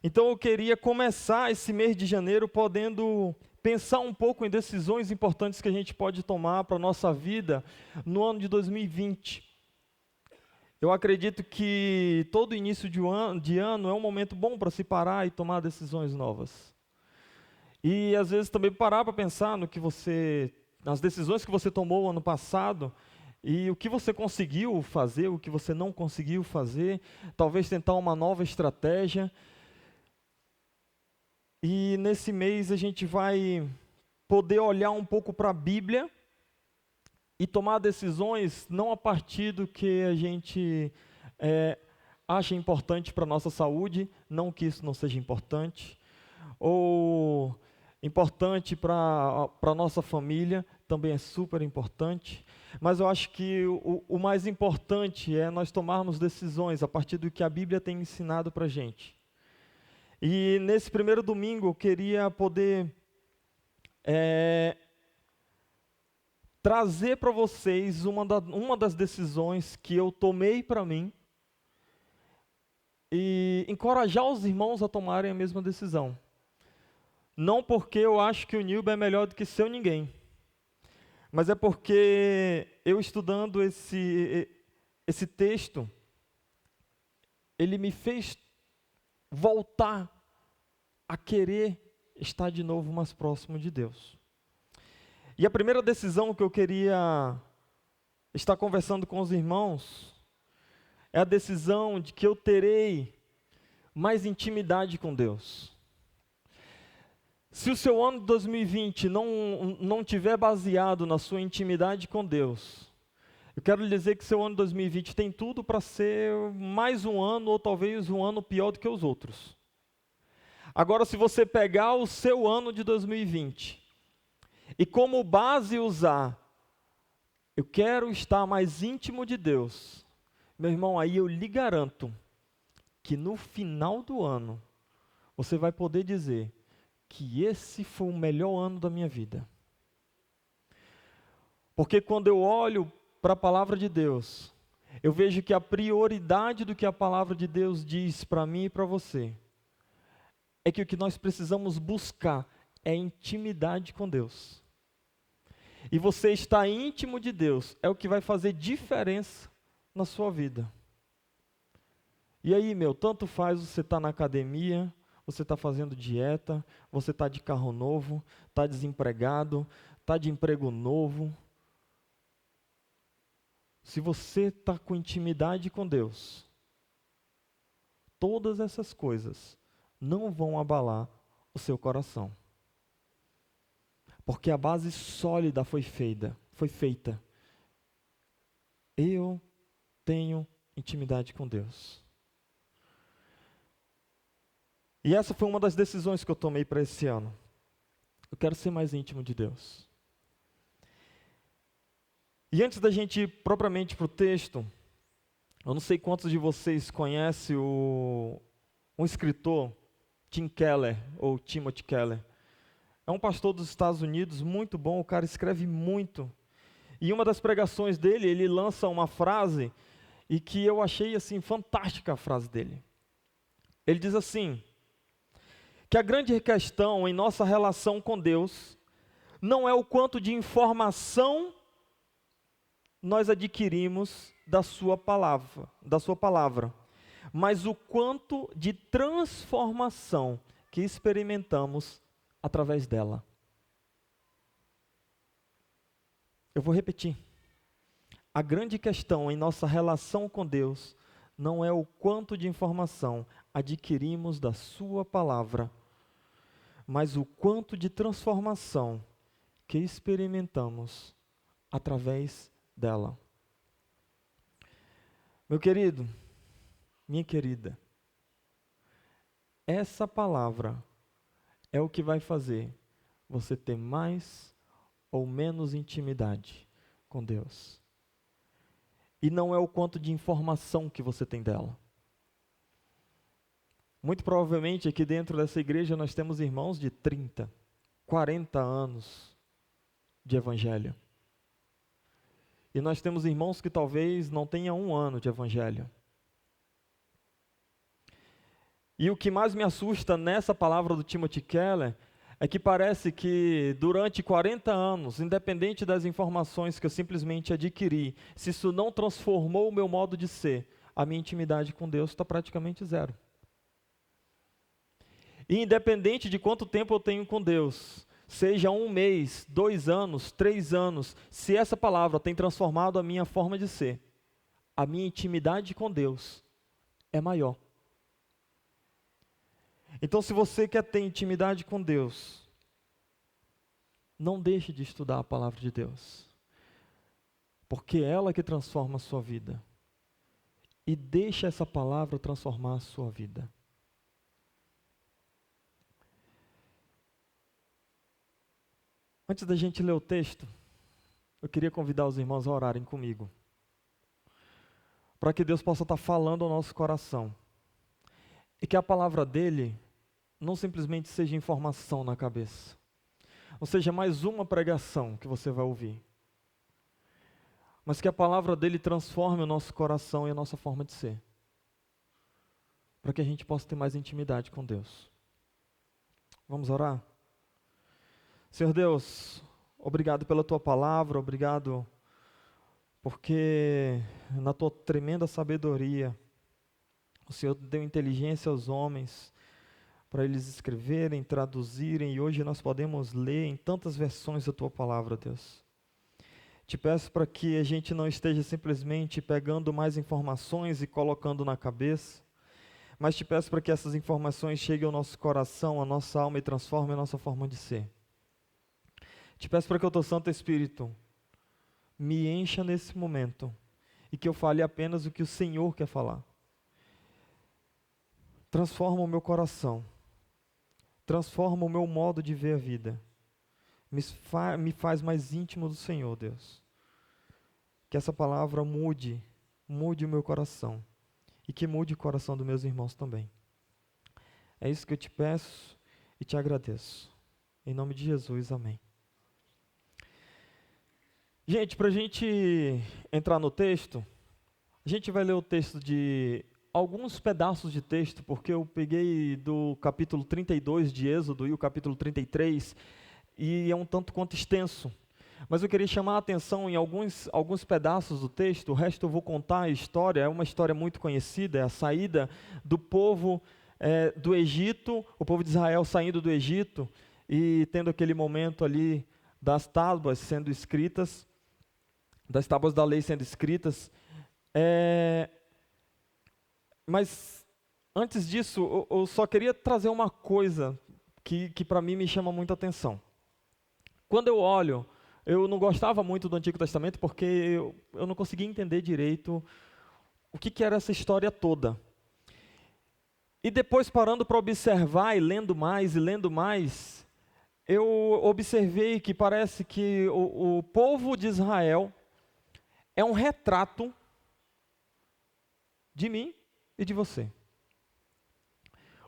Então eu queria começar esse mês de janeiro podendo pensar um pouco em decisões importantes que a gente pode tomar para a nossa vida no ano de 2020. Eu acredito que todo início de ano é um momento bom para se parar e tomar decisões novas. E às vezes também parar para pensar nas decisões que você tomou ano passado e o que você conseguiu fazer, o que você não conseguiu fazer, talvez tentar uma nova estratégia. E nesse mês a gente vai poder olhar um pouco para a Bíblia e tomar decisões não a partir do que a gente acha importante para a nossa saúde, não que isso não seja importante, ou importante para a nossa família, também é super importante, mas eu acho que o mais importante é nós tomarmos decisões a partir do que a Bíblia tem ensinado para a gente. E nesse primeiro domingo eu queria poder trazer para vocês uma das decisões que eu tomei para mim e encorajar os irmãos a tomarem a mesma decisão. Não porque eu acho que o Nilba é melhor do que seu ninguém, mas é porque eu estudando esse texto, ele me fez voltar a querer estar de novo mais próximo de Deus. E a primeira decisão que eu queria estar conversando com os irmãos é a decisão de que eu terei mais intimidade com Deus. Se o seu ano de 2020 não tiver baseado na sua intimidade com Deus, eu quero lhe dizer que seu ano de 2020 tem tudo para ser mais um ano ou talvez um ano pior do que os outros. Agora, se você pegar o seu ano de 2020 e como base usar, eu quero estar mais íntimo de Deus, meu irmão, aí eu lhe garanto que no final do ano, você vai poder dizer que esse foi o melhor ano da minha vida. Porque quando eu olho para a palavra de Deus, eu vejo que a prioridade do que a palavra de Deus diz para mim e para você, é que o que nós precisamos buscar é intimidade com Deus. E você estar íntimo de Deus é o que vai fazer diferença na sua vida. E aí, tanto faz você estar na academia, você está fazendo dieta, você está de carro novo, está desempregado, está de emprego novo. Se você está com intimidade com Deus, todas essas coisas não vão abalar o seu coração. Porque a base sólida foi feita. Eu tenho intimidade com Deus. E essa foi uma das decisões que eu tomei para esse ano. Eu quero ser mais íntimo de Deus. E antes da gente ir propriamente para o texto, eu não sei quantos de vocês conhecem um escritor, Tim Keller, ou Timothy Keller. É um pastor dos Estados Unidos, muito bom, o cara escreve muito. E uma das pregações dele, ele lança uma frase, e que eu achei assim fantástica a frase dele. Ele diz assim, que a grande questão em nossa relação com Deus não é o quanto de informação nós adquirimos da sua palavra, mas o quanto de transformação que experimentamos através dela. Eu vou repetir. A grande questão em nossa relação com Deus não é o quanto de informação adquirimos da sua palavra, mas o quanto de transformação que experimentamos através dela. Meu querido, minha querida, essa palavra é o que vai fazer você ter mais ou menos intimidade com Deus. E não é o quanto de informação que você tem dela. Muito provavelmente aqui dentro dessa igreja nós temos irmãos de 30, 40 anos de evangelho. E nós temos irmãos que talvez não tenham um ano de evangelho. E o que mais me assusta nessa palavra do Timothy Keller é que parece que durante 40 anos, independente das informações que eu simplesmente adquiri, se isso não transformou o meu modo de ser, a minha intimidade com Deus está praticamente zero. E independente de quanto tempo eu tenho com Deus, seja 1 mês, 2 anos, 3 anos, se essa palavra tem transformado a minha forma de ser, a minha intimidade com Deus é maior. Então, se você quer ter intimidade com Deus, não deixe de estudar a palavra de Deus, porque é ela que transforma a sua vida. E deixe essa palavra transformar a sua vida. Antes da gente ler o texto, eu queria convidar os irmãos a orarem comigo, para que Deus possa estar falando ao nosso coração, e que a palavra dele não simplesmente seja informação na cabeça, ou seja, mais uma pregação que você vai ouvir, mas que a palavra dele transforme o nosso coração e a nossa forma de ser, para que a gente possa ter mais intimidade com Deus. Vamos orar? Senhor Deus, obrigado pela tua palavra, obrigado porque na tua tremenda sabedoria, o Senhor deu inteligência aos homens para eles escreverem, traduzirem, e hoje nós podemos ler em tantas versões a tua palavra, Deus. Te peço para que a gente não esteja simplesmente pegando mais informações e colocando na cabeça, mas te peço para que essas informações cheguem ao nosso coração, à nossa alma e transformem a nossa forma de ser. Te peço para que o teu Santo Espírito me encha nesse momento e que eu fale apenas o que o Senhor quer falar. Transforma o meu coração, transforma o meu modo de ver a vida, me faz mais íntimo do Senhor, Deus. Que essa palavra mude o meu coração e que mude o coração dos meus irmãos também. É isso que eu te peço e te agradeço. Em nome de Jesus, amém. Gente, para a gente entrar no texto, a gente vai ler o texto de alguns pedaços de texto, porque eu peguei do capítulo 32 de Êxodo e o capítulo 33, e é um tanto quanto extenso. Mas eu queria chamar a atenção em alguns pedaços do texto, o resto eu vou contar a história, é uma história muito conhecida, é a saída do povo do Egito, o povo de Israel saindo do Egito, e tendo aquele momento ali das tábuas sendo escritas, das tábuas da lei sendo escritas. Mas antes disso, eu só queria trazer uma coisa que para mim me chama muita atenção. Quando eu olho, eu não gostava muito do Antigo Testamento porque eu não conseguia entender direito o que era essa história toda. E depois, parando para observar e lendo mais, eu observei que parece que o povo de Israel é um retrato de mim e de você.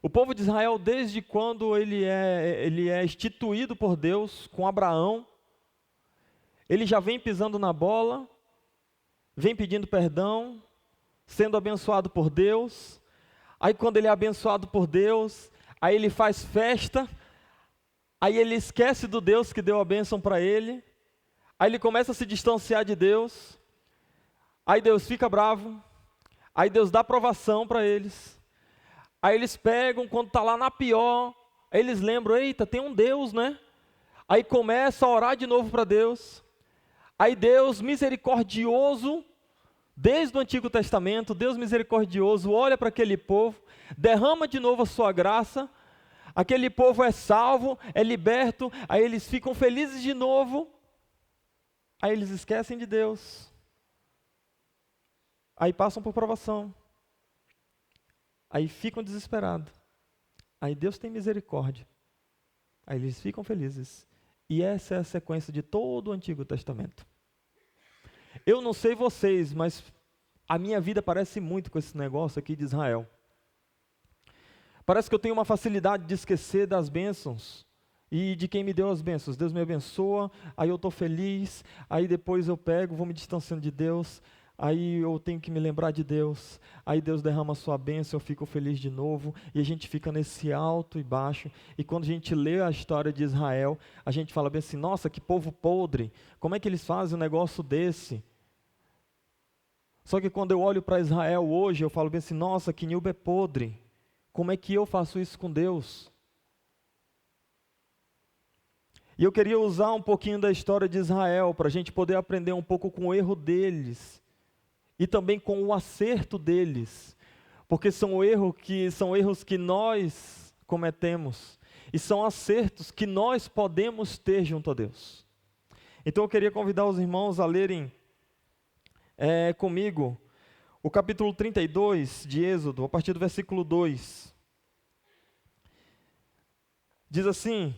O povo de Israel, desde quando ele é instituído por Deus com Abraão, ele já vem pisando na bola, vem pedindo perdão, sendo abençoado por Deus. Aí quando ele é abençoado por Deus, aí ele faz festa, aí ele esquece do Deus que deu a bênção para ele, aí ele começa a se distanciar de Deus, aí Deus fica bravo, aí Deus dá provação para eles, aí eles pegam, quando está lá na pior, aí eles lembram, eita, tem um Deus, né? Aí começa a orar de novo para Deus, aí Deus misericordioso, desde o Antigo Testamento, Deus misericordioso olha para aquele povo, derrama de novo a sua graça, aquele povo é salvo, é liberto, aí eles ficam felizes de novo, aí eles esquecem de Deus, aí passam por provação, aí ficam desesperados, aí Deus tem misericórdia, aí eles ficam felizes, e essa é a sequência de todo o Antigo Testamento. Eu não sei vocês, mas a minha vida parece muito com esse negócio aqui de Israel. Parece que eu tenho uma facilidade de esquecer das bênçãos e de quem me deu as bênçãos. Deus me abençoa, aí eu estou feliz, aí depois eu pego, vou me distanciando de Deus, aí eu tenho que me lembrar de Deus, aí Deus derrama a sua bênção, eu fico feliz de novo, e a gente fica nesse alto e baixo, e quando a gente lê a história de Israel, a gente fala bem assim, nossa, que povo podre, como é que eles fazem um negócio desse? Só que quando eu olho para Israel hoje, eu falo bem assim, nossa, que Nilba é podre, como é que eu faço isso com Deus? E eu queria usar um pouquinho da história de Israel, para a gente poder aprender um pouco com o erro deles, e também com o acerto deles, porque são erros que nós cometemos, e são acertos que nós podemos ter junto a Deus. Então eu queria convidar os irmãos a lerem comigo o capítulo 32 de Êxodo, a partir do versículo 2. Diz assim: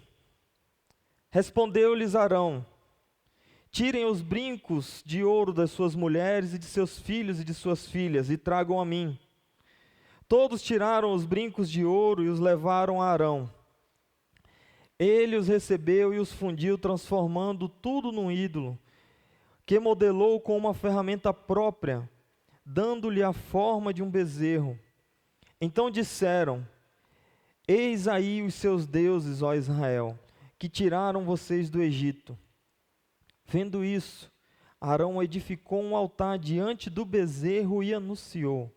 Respondeu-lhes Arão: Tirem os brincos de ouro das suas mulheres e de seus filhos e de suas filhas, e tragam a mim. Todos tiraram os brincos de ouro e os levaram a Arão. Ele os recebeu e os fundiu, transformando tudo num ídolo, que modelou com uma ferramenta própria, dando-lhe a forma de um bezerro. Então disseram: Eis aí os seus deuses, ó Israel, que tiraram vocês do Egito. Vendo isso, Arão edificou um altar diante do bezerro e anunciou: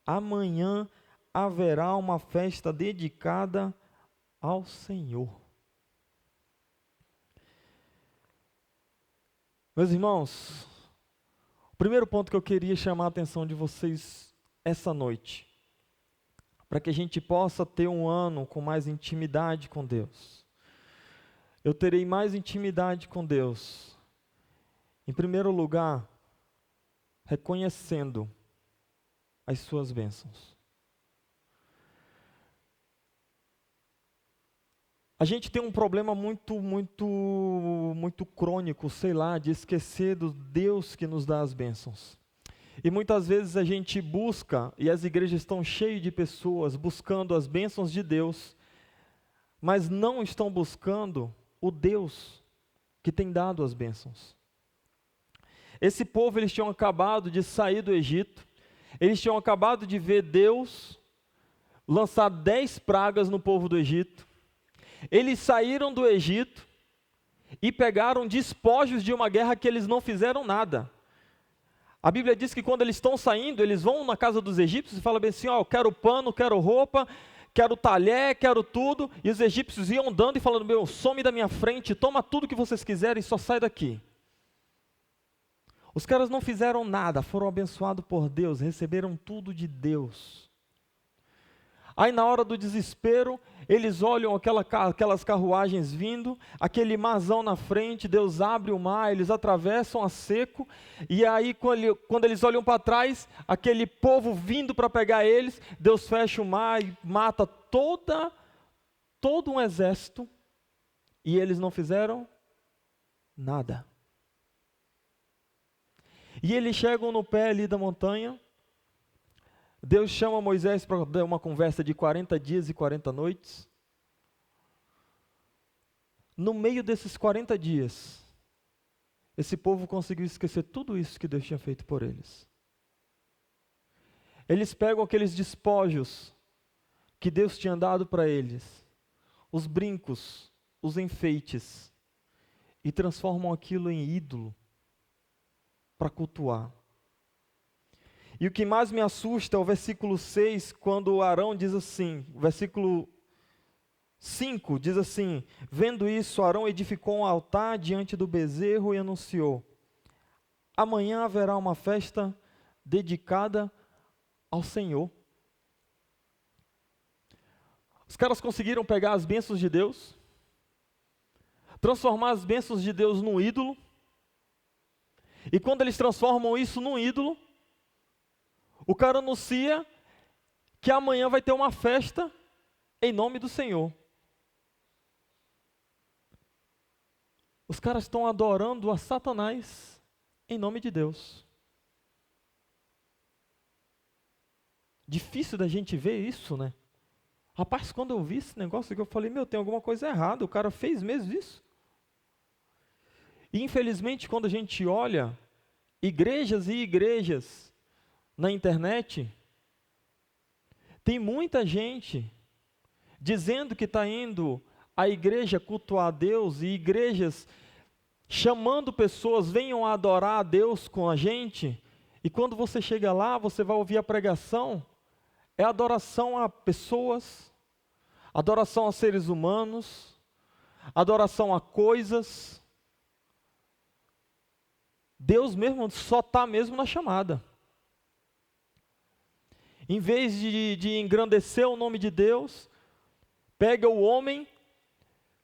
Amanhã haverá uma festa dedicada ao Senhor. Meus irmãos, o primeiro ponto que eu queria chamar a atenção de vocês essa noite, para que a gente possa ter um ano com mais intimidade com Deus. Eu terei mais intimidade com Deus, em primeiro lugar, reconhecendo as suas bênçãos. A gente tem um problema muito crônico, sei lá, de esquecer do Deus que nos dá as bênçãos. E muitas vezes a gente busca, e as igrejas estão cheias de pessoas buscando as bênçãos de Deus, mas não estão buscando o Deus que tem dado as bênçãos. Esse povo, eles tinham acabado de sair do Egito, eles tinham acabado de ver Deus lançar 10 pragas no povo do Egito. Eles saíram do Egito e pegaram despojos de uma guerra que eles não fizeram nada. A Bíblia diz que quando eles estão saindo, eles vão na casa dos egípcios e falam bem assim, eu quero pano, quero roupa, quero talher, quero tudo. E os egípcios iam dando e falando, some da minha frente, toma tudo que vocês quiserem e só sai daqui. Os caras não fizeram nada, foram abençoados por Deus, receberam tudo de Deus. Aí na hora do desespero, eles olham aquelas carruagens vindo, aquele marzão na frente, Deus abre o mar, eles atravessam a seco, e aí quando eles olham para trás, aquele povo vindo para pegar eles, Deus fecha o mar e mata todo um exército, e eles não fizeram nada. E eles chegam no pé ali da montanha, Deus chama Moisés para dar uma conversa de 40 dias e 40 noites. No meio desses 40 dias, esse povo conseguiu esquecer tudo isso que Deus tinha feito por eles. Eles pegam aqueles despojos que Deus tinha dado para eles, os brincos, os enfeites, e transformam aquilo em ídolo para cultuar. E o que mais me assusta é o versículo 6, quando Arão diz assim, o versículo 5 diz assim: Vendo isso, Arão edificou um altar diante do bezerro e anunciou: Amanhã haverá uma festa dedicada ao Senhor. Os caras conseguiram pegar as bênçãos de Deus, transformar as bênçãos de Deus num ídolo, e quando eles transformam isso num ídolo, o cara anuncia que amanhã vai ter uma festa em nome do Senhor. Os caras estão adorando a Satanás em nome de Deus. Difícil da gente ver isso, né? Rapaz, quando eu vi esse negócio aqui, eu falei, tem alguma coisa errada, o cara fez mesmo isso. E infelizmente, quando a gente olha igrejas e igrejas na internet, tem muita gente dizendo que está indo à igreja cultuar a Deus, e igrejas chamando pessoas, venham adorar a Deus com a gente, e quando você chega lá, você vai ouvir a pregação, é adoração a pessoas, adoração a seres humanos, adoração a coisas. Deus mesmo só está mesmo na chamada. Em vez de engrandecer o nome de Deus, pega o homem,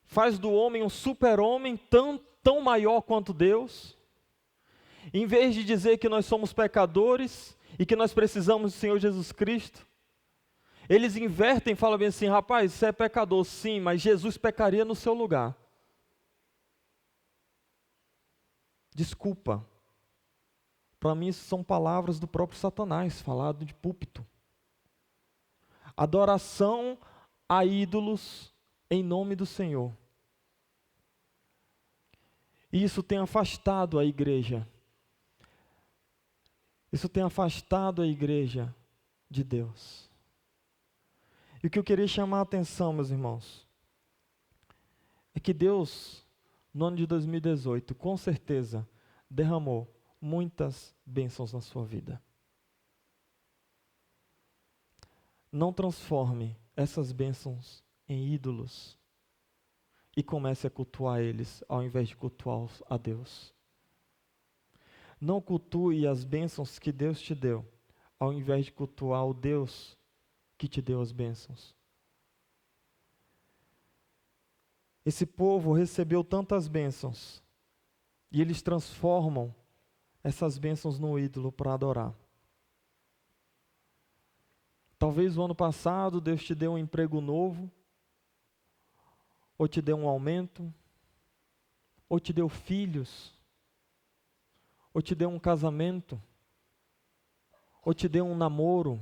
faz do homem um super-homem tão maior quanto Deus. Em vez de dizer que nós somos pecadores e que nós precisamos do Senhor Jesus Cristo, eles invertem e falam bem assim: rapaz, você é pecador sim, mas Jesus pecaria no seu lugar. Desculpa, para mim isso são palavras do próprio Satanás, falado de púlpito. Adoração a ídolos em nome do Senhor. E isso tem afastado a igreja. Isso tem afastado a igreja de Deus. E o que eu queria chamar a atenção, meus irmãos, é que Deus, no ano de 2018, com certeza, derramou muitas bênçãos na sua vida. Não transforme essas bênçãos em ídolos e comece a cultuar eles, ao invés de cultuar a Deus. Não cultue as bênçãos que Deus te deu, ao invés de cultuar o Deus que te deu as bênçãos. Esse povo recebeu tantas bênçãos, e eles transformam essas bênçãos no ídolo para adorar. Talvez o ano passado Deus te deu um emprego novo, ou te deu um aumento, ou te deu filhos, ou te deu um casamento, ou te deu um namoro.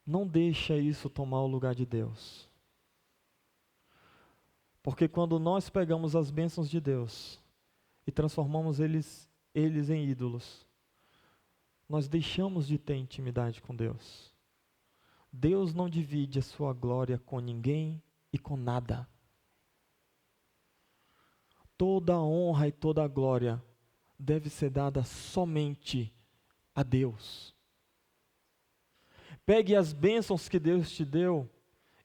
Não deixa isso tomar o lugar de Deus. Porque quando nós pegamos as bênçãos de Deus e transformamos eles em ídolos, nós deixamos de ter intimidade com Deus. Deus não divide a sua glória com ninguém e com nada. Toda a honra e toda a glória deve ser dada somente a Deus. Pegue as bênçãos que Deus te deu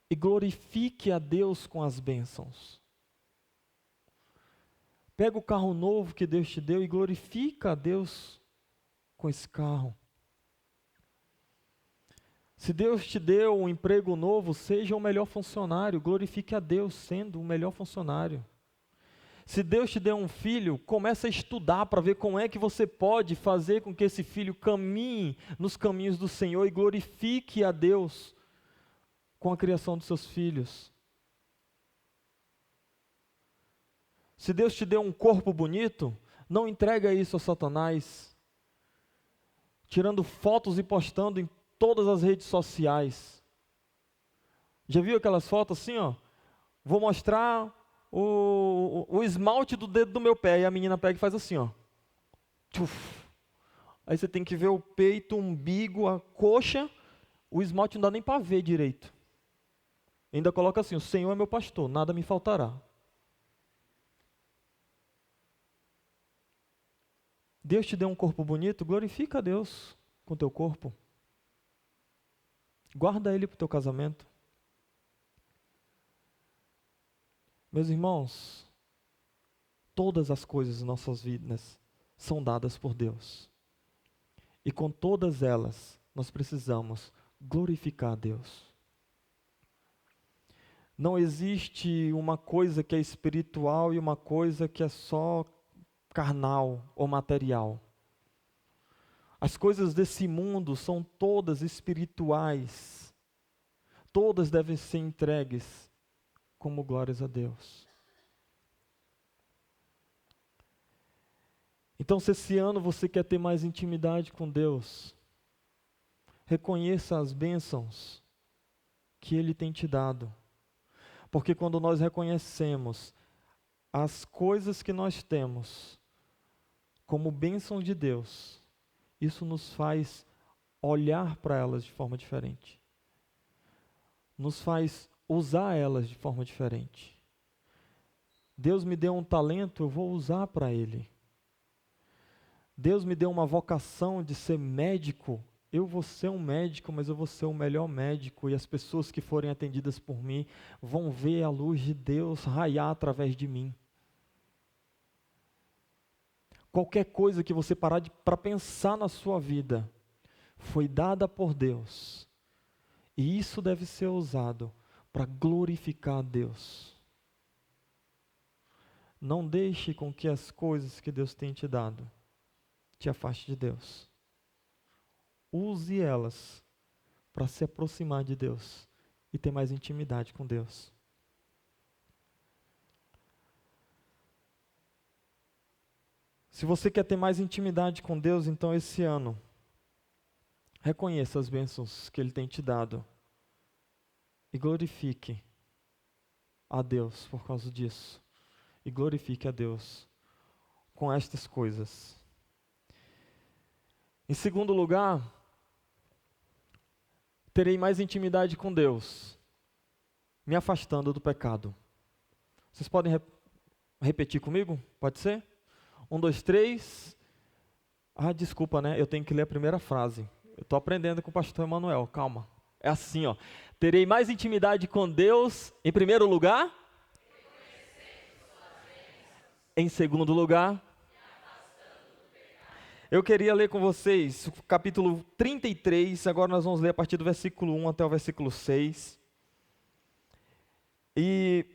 e glorifique a Deus com as bênçãos. Pega o carro novo que Deus te deu e glorifica a Deus com esse carro. Se Deus te deu um emprego novo, seja o melhor funcionário, glorifique a Deus sendo o melhor funcionário. Se Deus te deu um filho, comece a estudar para ver como é que você pode fazer com que esse filho caminhe nos caminhos do Senhor e glorifique a Deus com a criação dos seus filhos. Se Deus te deu um corpo bonito, não entrega isso a Satanás, tirando fotos e postando em todas as redes sociais. Já viu aquelas fotos assim, ó? Vou mostrar o esmalte do dedo do meu pé, e a menina pega e faz assim, ó. Tchuf. Aí você tem que ver o peito, o umbigo, a coxa, o esmalte não dá nem para ver direito. Ainda coloca assim: o Senhor é meu pastor, nada me faltará. Deus te deu um corpo bonito, glorifica a Deus com o teu corpo. Guarda ele para o teu casamento. Meus irmãos, todas as coisas em nossas vidas são dadas por Deus. E com todas elas, nós precisamos glorificar a Deus. Não existe uma coisa que é espiritual e uma coisa que é só carnal ou material. As coisas desse mundo são todas espirituais. Todas devem ser entregues como glórias a Deus. Então, se esse ano você quer ter mais intimidade com Deus, reconheça as bênçãos que Ele tem te dado. Porque quando nós reconhecemos as coisas que nós temos como bênção de Deus, isso nos faz olhar para elas de forma diferente. Nos faz usar elas de forma diferente. Deus me deu um talento, eu vou usar para Ele. Deus me deu uma vocação de ser médico, eu vou ser um médico, mas eu vou ser o melhor médico, e as pessoas que forem atendidas por mim vão ver a luz de Deus raiar através de mim. Qualquer coisa que você parar para pensar na sua vida, foi dada por Deus, e isso deve ser usado para glorificar a Deus. Não deixe com que as coisas que Deus tem te dado te afaste de Deus. Use elas para se aproximar de Deus e ter mais intimidade com Deus. Se você quer ter mais intimidade com Deus, então esse ano, reconheça as bênçãos que Ele tem te dado e glorifique a Deus por causa disso. E glorifique a Deus com estas coisas. Em segundo lugar, terei mais intimidade com Deus, me afastando do pecado. Vocês podem repetir comigo? Pode ser? 1, 2, 3. Desculpa, né? Eu tenho que ler a primeira frase. Eu estou aprendendo com o pastor Emanuel, calma. É assim, ó. Terei mais intimidade com Deus, em primeiro lugar. Em segundo lugar. Eu queria ler com vocês o capítulo 33, agora nós vamos ler a partir do versículo 1 até o versículo 6. E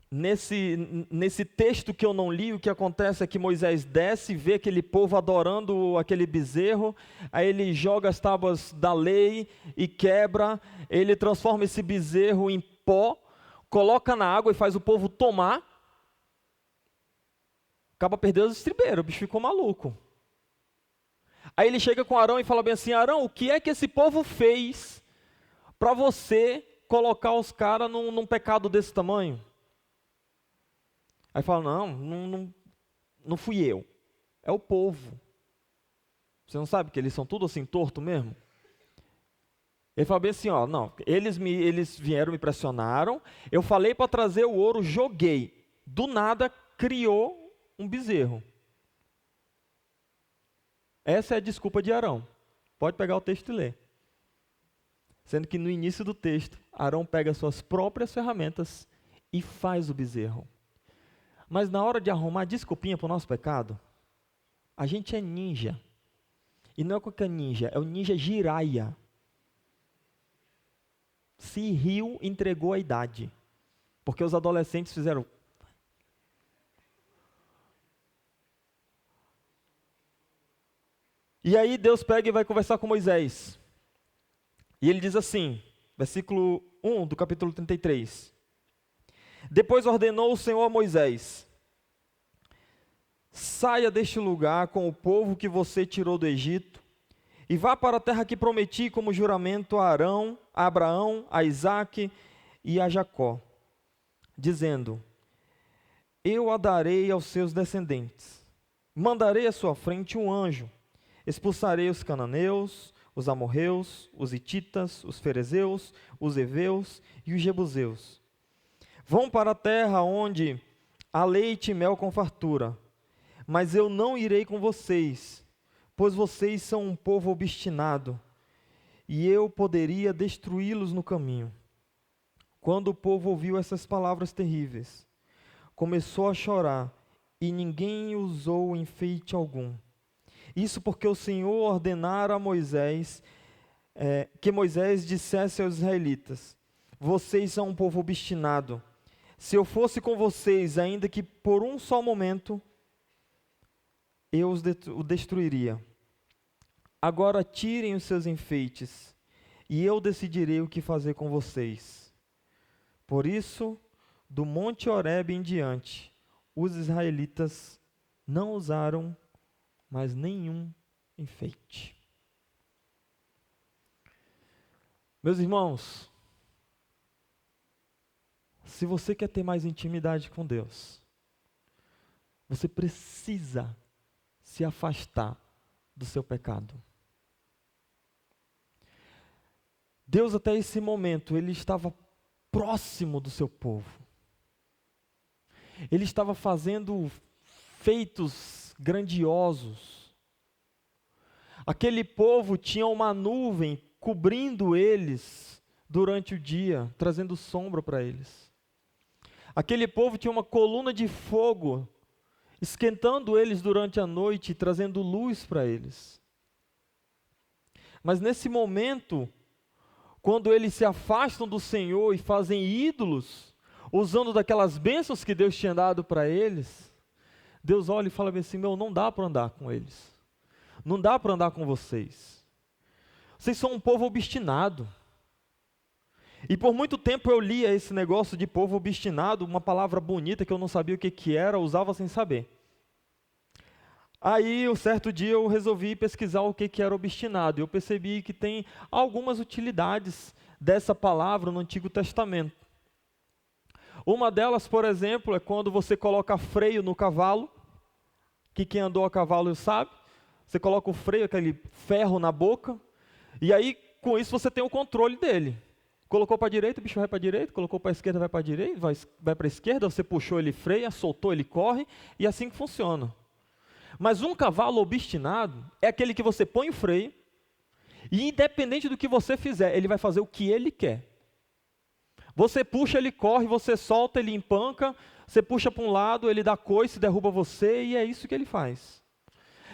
nesse texto que eu não li, o que acontece é que Moisés desce e vê aquele povo adorando aquele bezerro, aí ele joga as tábuas da lei e quebra, ele transforma esse bezerro em pó, coloca na água e faz o povo tomar, acaba perdendo os estribeiros, o bicho ficou maluco. Aí ele chega com Arão e fala bem assim: Arão, o que é que esse povo fez para você colocar os caras num pecado desse tamanho? Aí fala: não fui eu, é o povo. Você não sabe que eles são tudo assim torto mesmo? Ele fala bem assim: eles vieram, me pressionaram, eu falei para trazer o ouro, joguei, do nada criou um bezerro. Essa é a desculpa de Arão. Pode pegar o texto e ler. Sendo que no início do texto, Arão pega suas próprias ferramentas e faz o bezerro. Mas na hora de arrumar desculpinha para o nosso pecado, a gente é ninja. E não é qualquer ninja, é o ninja Jiraiya. Se riu, entregou a idade. Porque os adolescentes fizeram... E aí Deus pega e vai conversar com Moisés. E ele diz assim, versículo 1 do capítulo 33. Depois ordenou o Senhor a Moisés: saia deste lugar com o povo que você tirou do Egito, e vá para a terra que prometi como juramento a Arão, a Abraão, a Isaque e a Jacó, dizendo: eu a darei aos seus descendentes. Mandarei à sua frente um anjo. Expulsarei os cananeus, os amorreus, os hititas, os ferezeus, os heveus e os jebuseus. Vão para a terra onde há leite e mel com fartura. Mas eu não irei com vocês, pois vocês são um povo obstinado, e eu poderia destruí-los no caminho. Quando o povo ouviu essas palavras terríveis, começou a chorar, e ninguém usou enfeite algum. Isso porque o Senhor ordenara a Moisés, que Moisés dissesse aos israelitas: vocês são um povo obstinado. Se eu fosse com vocês, ainda que por um só momento, eu o destruiria. Agora tirem os seus enfeites, e eu decidirei o que fazer com vocês. Por isso, do monte Horebe em diante, os israelitas não usaram mais nenhum enfeite. Meus irmãos, se você quer ter mais intimidade com Deus, você precisa se afastar do seu pecado. Deus até esse momento, Ele estava próximo do seu povo. Ele estava fazendo feitos grandiosos. Aquele povo tinha uma nuvem cobrindo eles durante o dia, trazendo sombra para eles. Aquele povo tinha uma coluna de fogo esquentando eles durante a noite, trazendo luz para eles. Mas nesse momento, quando eles se afastam do Senhor e fazem ídolos, usando daquelas bênçãos que Deus tinha dado para eles, Deus olha e fala assim, não dá para andar com eles. Não dá para andar com vocês. Vocês são um povo obstinado. E por muito tempo eu lia esse negócio de povo obstinado, uma palavra bonita que eu não sabia o que era, usava sem saber. Aí, um certo dia, eu resolvi pesquisar o que era obstinado. Eu percebi que tem algumas utilidades dessa palavra no Antigo Testamento. Uma delas, por exemplo, é quando você coloca freio no cavalo, que quem andou a cavalo sabe. Você coloca o freio, aquele ferro na boca, e aí, com isso, você tem o controle dele. Colocou para a direita, o bicho vai para a direita, colocou para a esquerda, vai para a direita, vai para a esquerda, você puxou, ele freia, soltou, ele corre, e assim que funciona. Mas um cavalo obstinado é aquele que você põe o freio, e independente do que você fizer, ele vai fazer o que ele quer. Você puxa, ele corre, você solta, ele empanca, você puxa para um lado, ele dá coice, derruba você, e é isso que ele faz.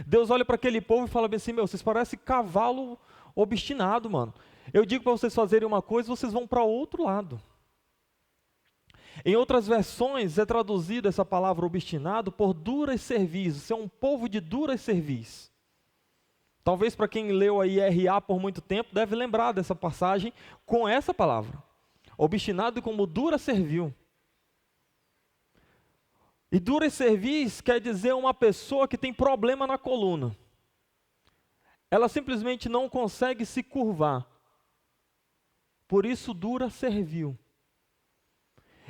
Deus olha para aquele povo e fala bem assim, vocês parecem cavalo obstinado, mano. Eu digo para vocês fazerem uma coisa, vocês vão para outro lado. Em outras versões é traduzido essa palavra obstinado por duras cerviz. Você é um povo de duras cerviz. Talvez para quem leu a IRA por muito tempo, deve lembrar dessa passagem com essa palavra. Obstinado como dura servil. E dura cerviz quer dizer uma pessoa que tem problema na coluna. Ela simplesmente não consegue se curvar. Por isso dura servil.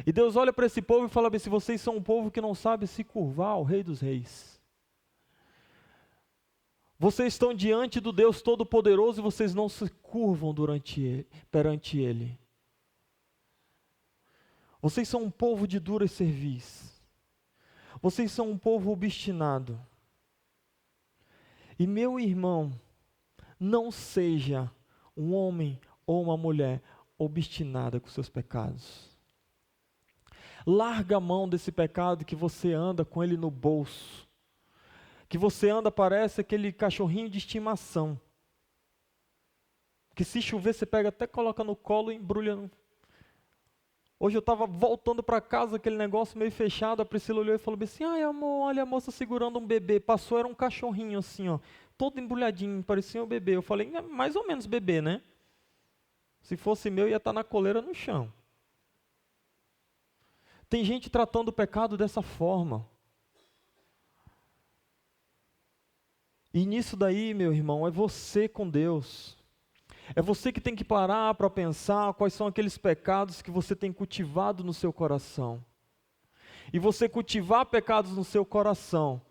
E Deus olha para esse povo e fala bem, se vocês são um povo que não sabe se curvar ao Rei dos Reis. Vocês estão diante do Deus Todo-Poderoso e vocês não se curvam perante Ele. Vocês são um povo de dura cerviz. Vocês são um povo obstinado. E meu irmão, não seja um homem ou uma mulher obstinada com seus pecados. Larga a mão desse pecado que você anda com ele no bolso. Que você anda, parece aquele cachorrinho de estimação. Que se chover, você pega até coloca no colo e embrulha. Hoje eu estava voltando para casa, aquele negócio meio fechado, a Priscila olhou e falou assim, ai amor, olha a moça segurando um bebê. Passou, era um cachorrinho assim, ó, todo embrulhadinho, parecia um bebê. Eu falei, é mais ou menos bebê, né? Se fosse meu, ia estar na coleira no chão. Tem gente tratando o pecado dessa forma. E nisso daí, meu irmão, é você com Deus. É você que tem que parar para pensar quais são aqueles pecados que você tem cultivado no seu coração. E você cultivar pecados no seu coração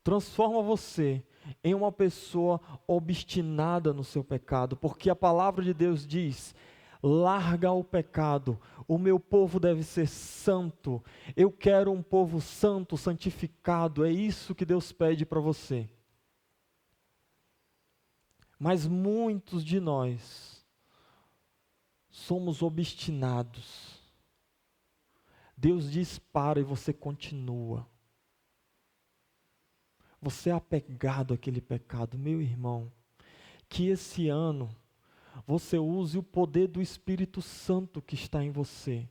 transforma você em uma pessoa obstinada no seu pecado, porque a palavra de Deus diz, larga o pecado, o meu povo deve ser santo, eu quero um povo santo, santificado, é isso que Deus pede para você. Mas muitos de nós somos obstinados. Deus diz para e você continua. Você é apegado àquele pecado. Meu irmão, que esse ano você use o poder do Espírito Santo que está em você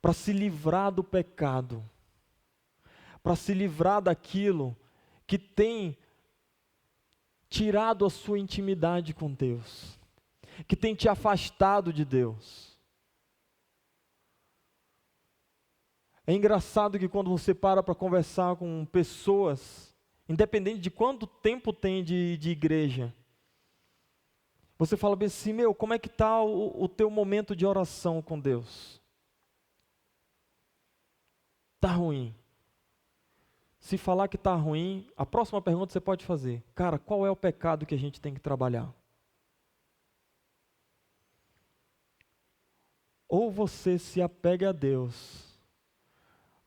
para se livrar do pecado, para se livrar daquilo que tem tirado a sua intimidade com Deus, que tem te afastado de Deus. É engraçado que quando você para conversar com pessoas, independente de quanto tempo tem de igreja, você fala bem assim, como é que está o teu momento de oração com Deus? Está ruim. Se falar que está ruim, a próxima pergunta você pode fazer: cara, qual é o pecado que a gente tem que trabalhar? Ou você se apega a Deus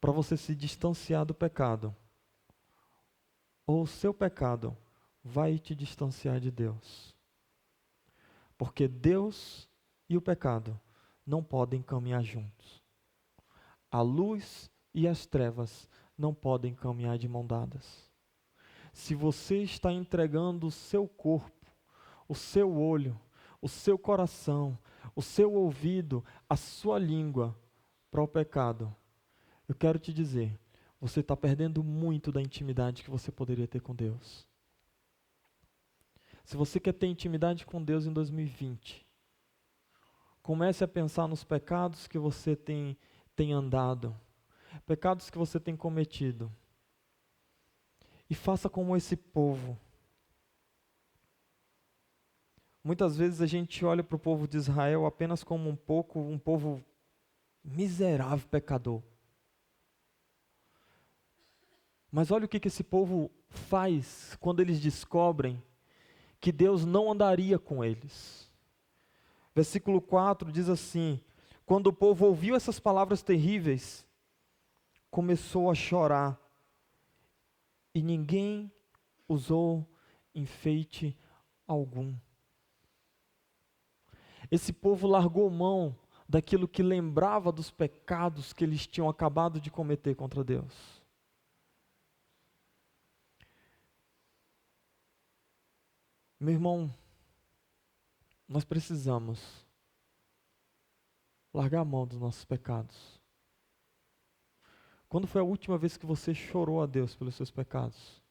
para você se distanciar do pecado, ou o seu pecado vai te distanciar de Deus. Porque Deus e o pecado não podem caminhar juntos. A luz e as trevas não podem caminhar de mão dadas. Se você está entregando o seu corpo, o seu olho, o seu coração, o seu ouvido, a sua língua para o pecado, eu quero te dizer, você está perdendo muito da intimidade que você poderia ter com Deus. Se você quer ter intimidade com Deus em 2020, comece a pensar nos pecados que você tem andado, pecados que você tem cometido. E faça como esse povo. Muitas vezes a gente olha para o povo de Israel apenas como um povo miserável, pecador. Mas olha o que esse povo faz quando eles descobrem que Deus não andaria com eles. Versículo 4 diz assim: quando o povo ouviu essas palavras terríveis, começou a chorar, e ninguém usou enfeite algum. Esse povo largou mão daquilo que lembrava dos pecados que eles tinham acabado de cometer contra Deus. Meu irmão, nós precisamos largar a mão dos nossos pecados. Quando foi a última vez que você chorou a Deus pelos seus pecados?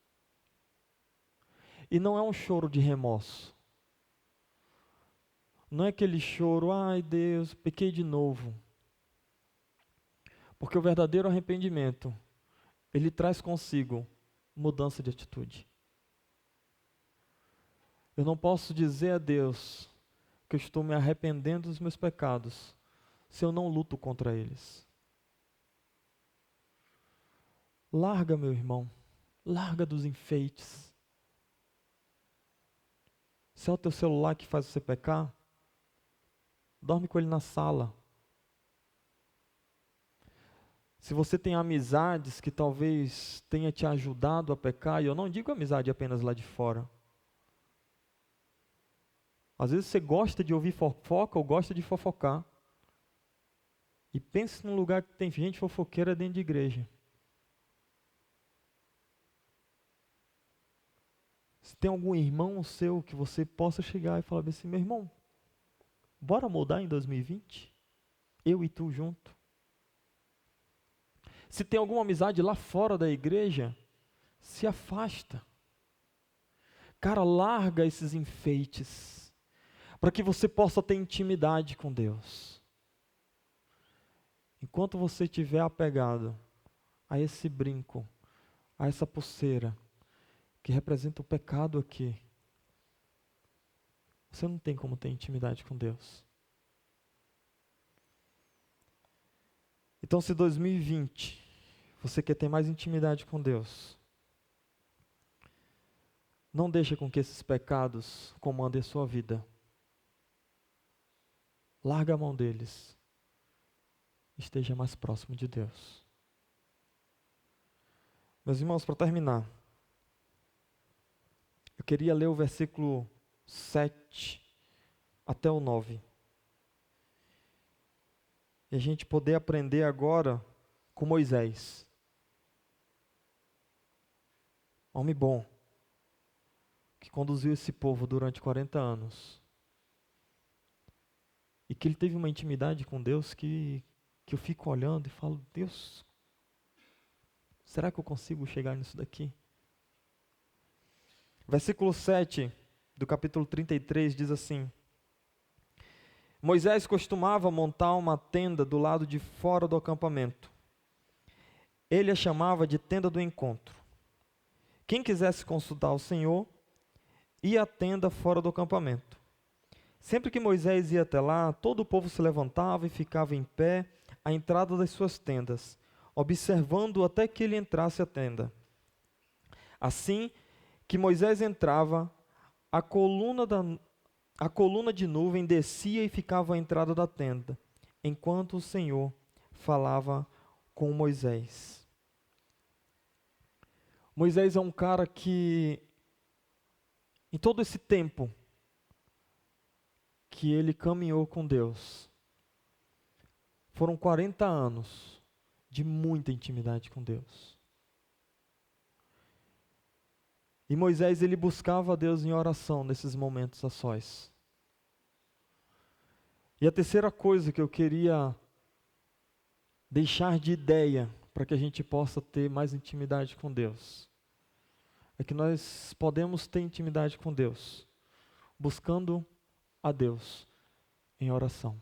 E não é um choro de remorso. Não é aquele choro, ai Deus, pequei de novo. Porque o verdadeiro arrependimento, ele traz consigo mudança de atitude. Eu não posso dizer a Deus que eu estou me arrependendo dos meus pecados se eu não luto contra eles. Larga, meu irmão, larga dos enfeites. Se é o teu celular que faz você pecar, dorme com ele na sala. Se você tem amizades que talvez tenha te ajudado a pecar, e eu não digo amizade apenas lá de fora. Às vezes você gosta de ouvir fofoca ou gosta de fofocar. E pense num lugar que tem gente fofoqueira dentro de igreja. Se tem algum irmão seu que você possa chegar e falar assim: meu irmão, bora mudar em 2020? Eu e tu junto. Se tem alguma amizade lá fora da igreja, se afasta. Cara, larga esses enfeites, para que você possa ter intimidade com Deus. Enquanto você estiver apegado a esse brinco, a essa pulseira, que representa o pecado aqui, você não tem como ter intimidade com Deus. Então, se 2020 você quer ter mais intimidade com Deus, não deixe com que esses pecados comandem a sua vida. Larga a mão deles. Esteja mais próximo de Deus. Meus irmãos, para terminar, eu queria ler o versículo 7 até o 9. E a gente poder aprender agora com Moisés. Homem bom, que conduziu esse povo durante 40 anos. E que ele teve uma intimidade com Deus que eu fico olhando e falo: Deus, será que eu consigo chegar nisso daqui? Versículo 7 do capítulo 33 diz assim: Moisés costumava montar uma tenda do lado de fora do acampamento. Ele a chamava de tenda do encontro. Quem quisesse consultar o Senhor, ia à tenda fora do acampamento. Sempre que Moisés ia até lá, todo o povo se levantava e ficava em pé à entrada das suas tendas, observando até que ele entrasse à tenda. Assim que Moisés entrava, a coluna de nuvem descia e ficava à entrada da tenda, enquanto o Senhor falava com Moisés. Moisés é um cara que, em todo esse tempo que ele caminhou com Deus, foram 40 anos de muita intimidade com Deus. E Moisés, ele buscava a Deus em oração nesses momentos a sós. E a terceira coisa que eu queria deixar de ideia para que a gente possa ter mais intimidade com Deus é que nós podemos ter intimidade com Deus buscando a Deus em oração.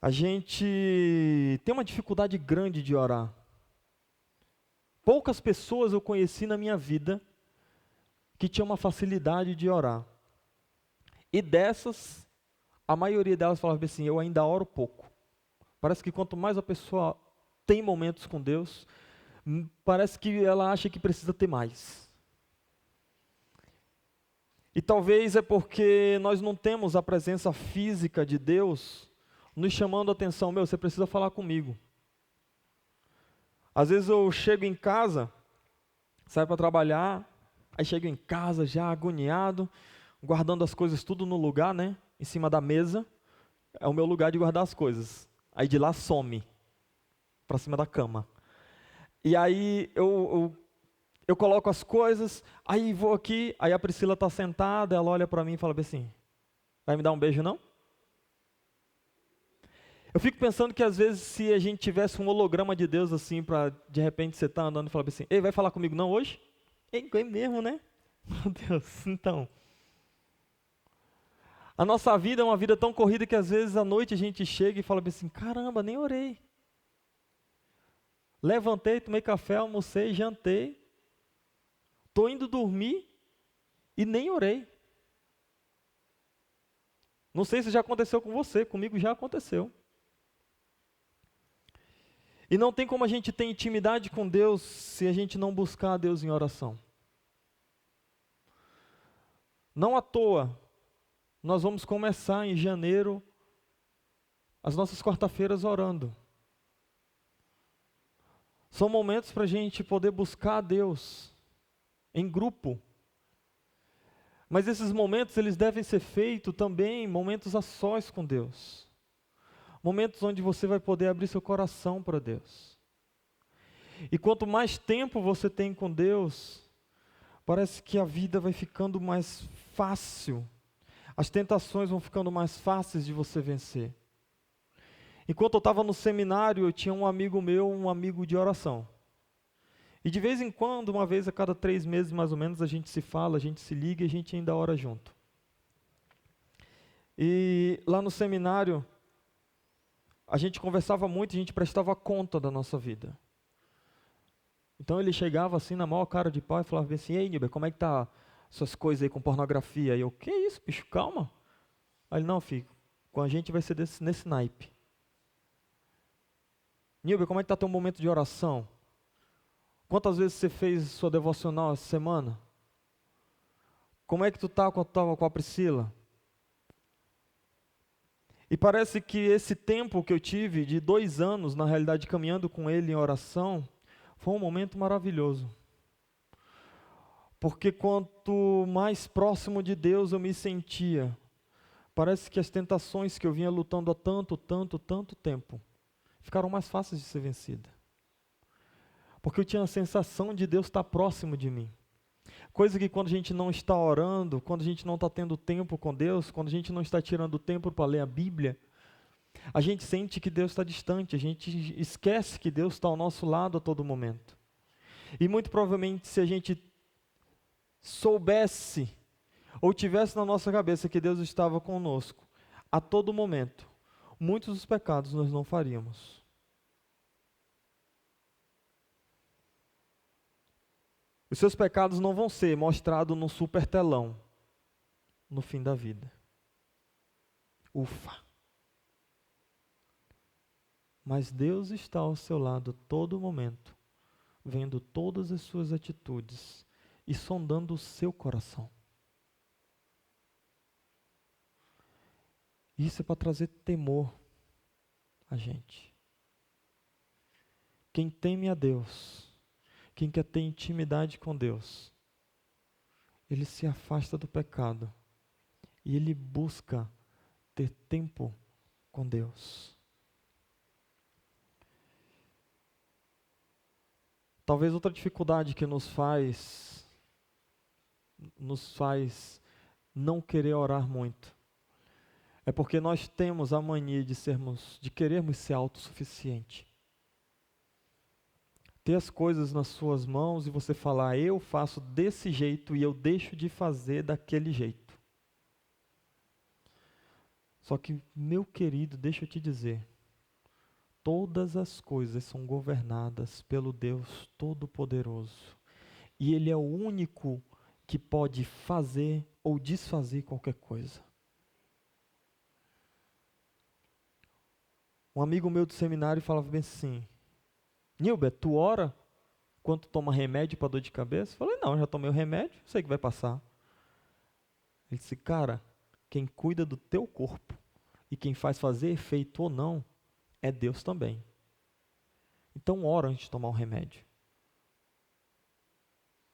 A gente tem uma dificuldade grande de orar. Poucas pessoas eu conheci na minha vida que tinham uma facilidade de orar. E dessas, a maioria delas falava assim, eu ainda oro pouco. Parece que quanto mais a pessoa tem momentos com Deus, parece que ela acha que precisa ter mais. E talvez é porque nós não temos a presença física de Deus nos chamando a atenção, você precisa falar comigo. Às vezes eu chego em casa, saio para trabalhar, aí chego em casa já agoniado, guardando as coisas tudo no lugar, né? Em cima da mesa, é o meu lugar de guardar as coisas. Aí de lá some, para cima da cama. E aí eu coloco as coisas, aí vou aqui, aí a Priscila está sentada, ela olha para mim e fala assim, vai me dar um beijo não? Eu fico pensando que às vezes se a gente tivesse um holograma de Deus assim, para de repente você estar andando e falar assim, ei, vai falar comigo não hoje? É mesmo, né? Meu Deus, então. A nossa vida é uma vida tão corrida que às vezes à noite a gente chega e fala assim, caramba, nem orei. Levantei, tomei café, almocei, jantei, estou indo dormir e nem orei. Não sei se já aconteceu com você, comigo já aconteceu. E não tem como a gente ter intimidade com Deus se a gente não buscar a Deus em oração. Não à toa, nós vamos começar em janeiro as nossas quarta-feiras orando. São momentos para a gente poder buscar a Deus em grupo. Mas esses momentos, eles devem ser feitos também, momentos a sós com Deus. Momentos onde você vai poder abrir seu coração para Deus. E quanto mais tempo você tem com Deus, parece que a vida vai ficando mais fácil. As tentações vão ficando mais fáceis de você vencer. Enquanto eu estava no seminário, eu tinha um amigo meu, um amigo de oração. E de vez em quando, uma vez a cada 3 meses mais ou menos, a gente se fala, a gente se liga e a gente ainda ora junto. E lá no seminário, a gente conversava muito, a gente prestava conta da nossa vida. Então ele chegava assim na maior cara de pau e falava assim, ei Nilber, como é que tá essas coisas aí com pornografia? E eu, que isso, bicho, calma. Aí ele, não filho, com a gente vai ser nesse naipe. Nilber, como é que está teu momento de oração? Quantas vezes você fez sua devocional essa semana? Como é que tu está com a Priscila? E parece que esse tempo que eu tive, de 2 anos, na realidade, caminhando com ele em oração, foi um momento maravilhoso. Porque quanto mais próximo de Deus eu me sentia, parece que as tentações que eu vinha lutando há tanto tempo, ficaram mais fáceis de ser vencidas. Porque eu tinha a sensação de Deus estar próximo de mim. Coisa que quando a gente não está orando, quando a gente não está tendo tempo com Deus, quando a gente não está tirando tempo para ler a Bíblia, a gente sente que Deus está distante, a gente esquece que Deus está ao nosso lado a todo momento. E muito provavelmente se a gente soubesse, ou tivesse na nossa cabeça que Deus estava conosco a todo momento, muitos dos pecados nós não faríamos. Os seus pecados não vão ser mostrados no super telão no fim da vida. Ufa! mas Deus está ao seu lado a todo momento, vendo todas as suas atitudes e sondando o seu coração. Isso é para trazer temor a gente. Quem teme a Deus, quem quer ter intimidade com Deus, ele se afasta do pecado e ele busca ter tempo com Deus. Talvez outra dificuldade que nos faz não querer orar muito é porque nós temos a mania de querermos ser autossuficiente. Ter as coisas nas suas mãos e você falar, eu faço desse jeito e eu deixo de fazer daquele jeito. Só que, meu querido, deixa eu te dizer, todas as coisas são governadas pelo Deus Todo-Poderoso. E Ele é o único que pode fazer ou desfazer qualquer coisa. Um amigo meu do seminário falava bem assim, Nilber, tu ora quando tu toma remédio para dor de cabeça? Eu falei, não, já tomei o remédio, sei que vai passar. Ele disse, cara, quem cuida do teu corpo e quem faz fazer efeito ou não, é Deus também. Então ora antes de tomar o remédio.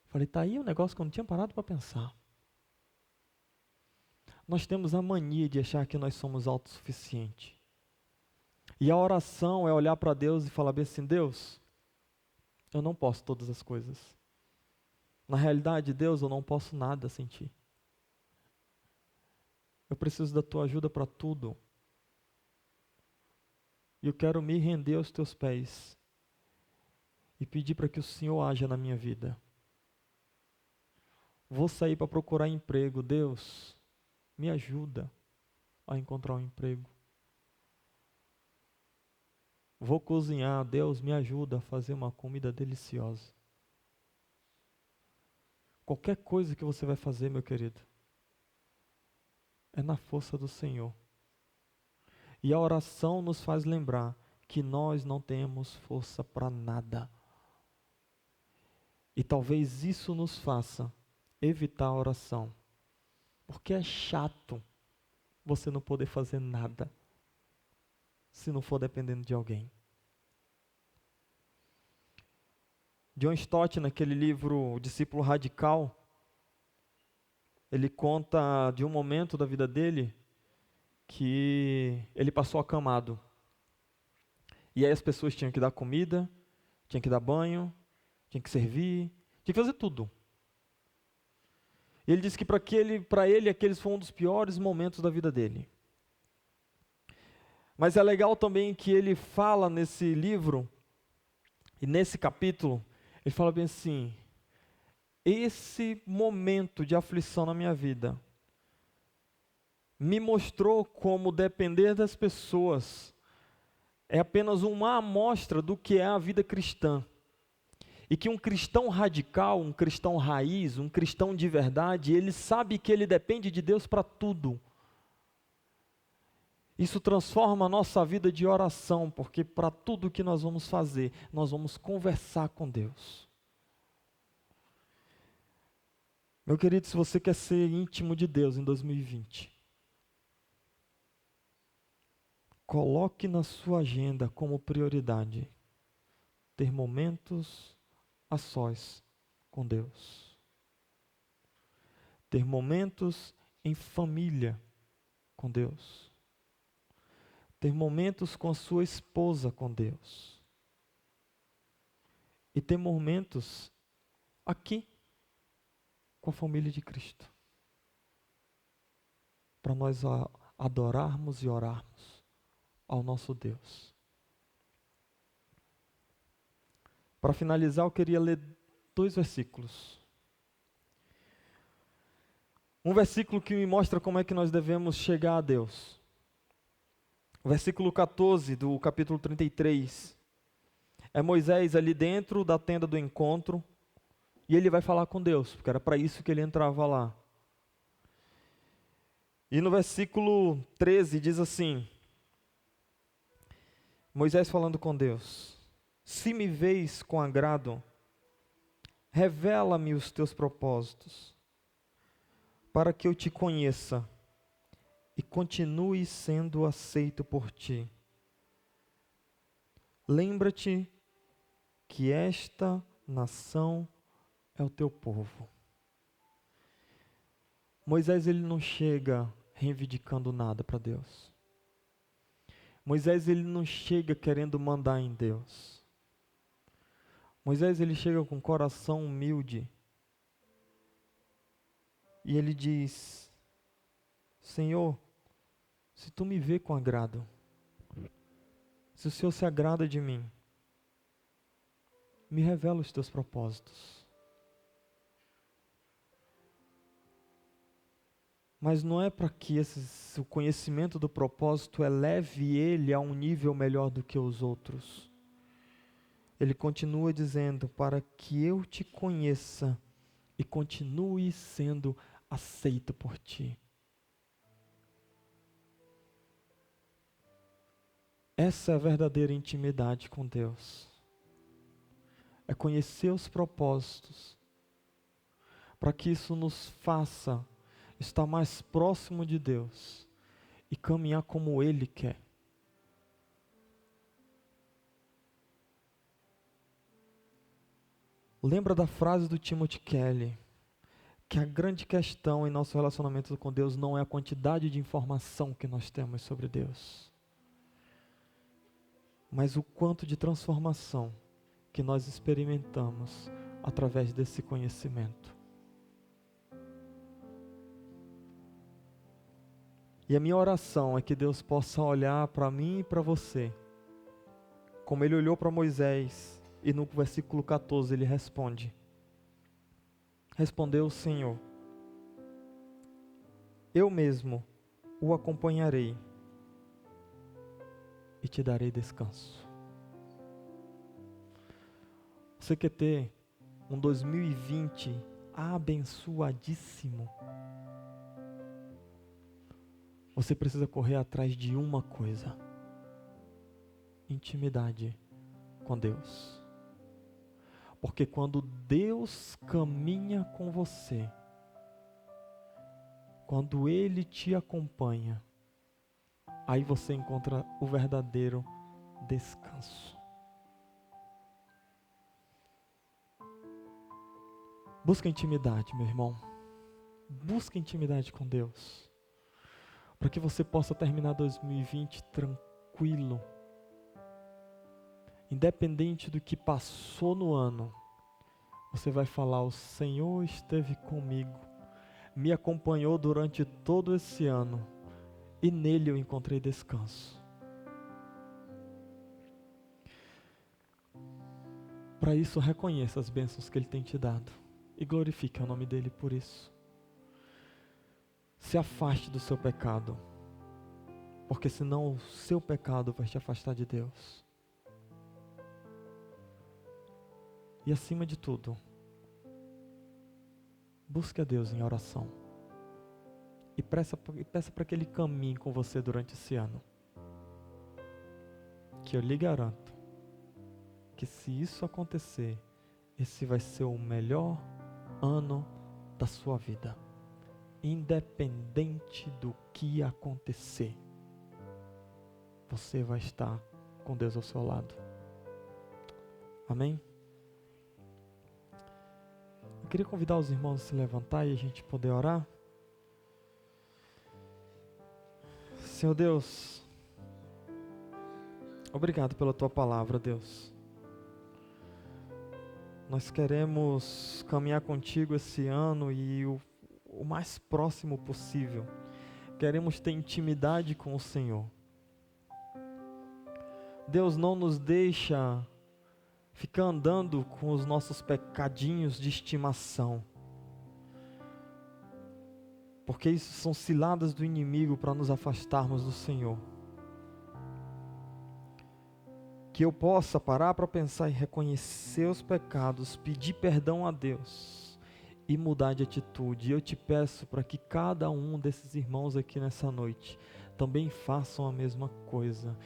Eu falei, tá aí um negócio que eu não tinha parado para pensar. Nós temos a mania de achar que nós somos autossuficientes. E a oração é olhar para Deus e falar bem assim, Deus, eu não posso todas as coisas. Na realidade, Deus, eu não posso nada sem Ti. Eu preciso da Tua ajuda para tudo. E eu quero me render aos Teus pés e pedir para que o Senhor haja na minha vida. Vou sair para procurar emprego. Deus, me ajuda a encontrar um emprego. Vou cozinhar, Deus me ajuda a fazer uma comida deliciosa. Qualquer coisa que você vai fazer, meu querido, é na força do Senhor. E a oração nos faz lembrar que nós não temos força para nada. E talvez isso nos faça evitar a oração. Porque é chato você não poder fazer nada se não for dependendo de alguém. John Stott, naquele livro O Discípulo Radical, ele conta de um momento da vida dele que ele passou acamado. E aí as pessoas tinham que dar comida, tinham que dar banho, tinham que servir, tinham que fazer tudo. E ele disse que para ele aqueles foram um dos piores momentos da vida dele. Mas é legal também que ele fala nesse livro, e nesse capítulo, ele fala bem assim, esse momento de aflição na minha vida me mostrou como depender das pessoas é apenas uma amostra do que é a vida cristã. E que um cristão radical, um cristão raiz, um cristão de verdade, ele sabe que ele depende de Deus para tudo. Isso transforma a nossa vida de oração, porque para tudo que nós vamos fazer, nós vamos conversar com Deus. Meu querido, se você quer ser íntimo de Deus em 2020, coloque na sua agenda como prioridade ter momentos a sós com Deus. Ter momentos em família com Deus. Ter momentos com a sua esposa com Deus. E ter momentos aqui com a família de Cristo. Para nós adorarmos e orarmos ao nosso Deus. Para finalizar, eu queria ler 2 versículos. Um versículo que me mostra como é que nós devemos chegar a Deus. O versículo 14 do capítulo 33. É Moisés ali dentro da tenda do encontro. E ele vai falar com Deus, porque era para isso que ele entrava lá. E no versículo 13 diz assim: Moisés falando com Deus: se me vês com agrado, revela-me os teus propósitos, para que eu te conheça e continue sendo aceito por ti. Lembra-te que esta nação é o teu povo. Moisés, ele não chega reivindicando nada para Deus. Moisés, ele não chega querendo mandar em Deus. Moisés, ele chega com um coração humilde. E ele diz: Senhor, se tu me vê com agrado, se o Senhor se agrada de mim, me revela os teus propósitos. Mas não é para que o conhecimento do propósito eleve ele a um nível melhor do que os outros. Ele continua dizendo: para que eu te conheça e continue sendo aceito por ti. Essa é a verdadeira intimidade com Deus. É conhecer os propósitos, para que isso nos faça estar mais próximo de Deus e caminhar como Ele quer. Lembra da frase do Timothy Kelly, que a grande questão em nosso relacionamento com Deus não é a quantidade de informação que nós temos sobre Deus, mas o quanto de transformação que nós experimentamos através desse conhecimento. E a minha oração é que Deus possa olhar para mim e para você, como Ele olhou para Moisés, e no versículo 14 Ele responde. Respondeu o Senhor: eu mesmo o acompanharei e te darei descanso. Você quer ter um 2020 abençoadíssimo? Você precisa correr atrás de uma coisa: intimidade com Deus. Porque quando Deus caminha com você, quando Ele te acompanha, aí você encontra o verdadeiro descanso. Busca intimidade, meu irmão. Busca intimidade com Deus, para que você possa terminar 2020 tranquilo. Independente do que passou no ano, você vai falar: o Senhor esteve comigo, me acompanhou durante todo esse ano, e nele eu encontrei descanso. Para isso, reconheça as bênçãos que Ele tem te dado e glorifique o nome dEle por isso. Se afaste do seu pecado, porque senão o seu pecado vai te afastar de Deus. E acima de tudo, busque a Deus em oração. E peça para que Ele caminhe com você durante esse ano. Que eu lhe garanto que se isso acontecer, esse vai ser o melhor ano da sua vida. Independente do que acontecer, você vai estar com Deus ao seu lado. Amém? Eu queria convidar os irmãos a se levantar e a gente poder orar. Senhor Deus, obrigado pela Tua palavra, Deus. Nós queremos caminhar contigo esse ano e o mais próximo possível. Queremos ter intimidade com o Senhor. Deus, não nos deixa ficar andando com os nossos pecadinhos de estimação, porque isso são ciladas do inimigo para nos afastarmos do Senhor. Que eu possa parar para pensar e reconhecer os pecados, pedir perdão a Deus e mudar de atitude. Eu te peço para que cada um desses irmãos aqui nessa noite também façam a mesma coisa.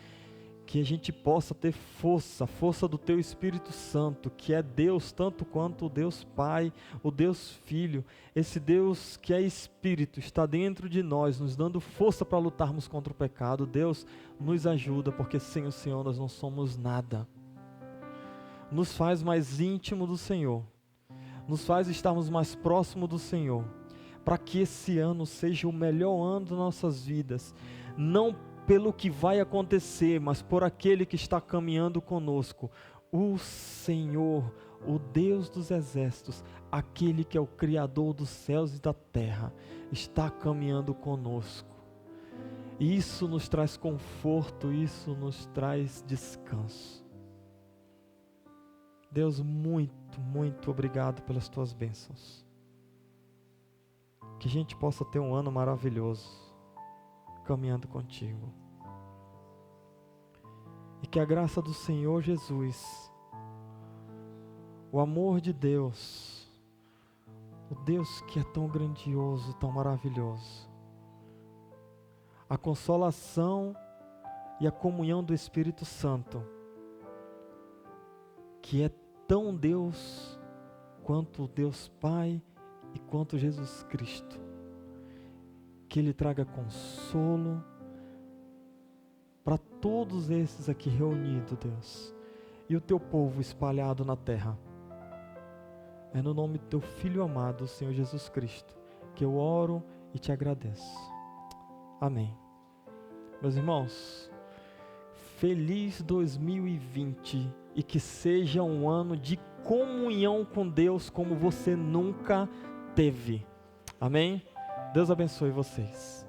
que a gente possa ter força, a força do Teu Espírito Santo, que é Deus tanto quanto o Deus Pai, o Deus Filho, esse Deus que é Espírito, está dentro de nós, nos dando força para lutarmos contra o pecado. Deus, nos ajuda, porque sem o Senhor nós não somos nada. Nos faz mais íntimo do Senhor, nos faz estarmos mais próximos do Senhor, para que esse ano seja o melhor ano das nossas vidas, não pelo que vai acontecer, mas por aquele que está caminhando conosco, o Senhor, o Deus dos exércitos, aquele que é o Criador dos céus e da terra, está caminhando conosco. Isso nos traz conforto, isso nos traz descanso. Deus, muito, muito obrigado pelas Tuas bênçãos. Que a gente possa ter um ano maravilhoso, caminhando contigo. E que a graça do Senhor Jesus, o amor de Deus, o Deus que é tão grandioso, tão maravilhoso, a consolação e a comunhão do Espírito Santo, que é tão Deus quanto o Deus Pai e quanto Jesus Cristo, que Ele traga consolo para todos esses aqui reunidos, Deus, e o Teu povo espalhado na terra. É no nome do Teu Filho amado, Senhor Jesus Cristo, que eu oro e te agradeço. Amém. Meus irmãos, feliz 2020 e que seja um ano de comunhão com Deus como você nunca teve. Amém? Deus abençoe vocês.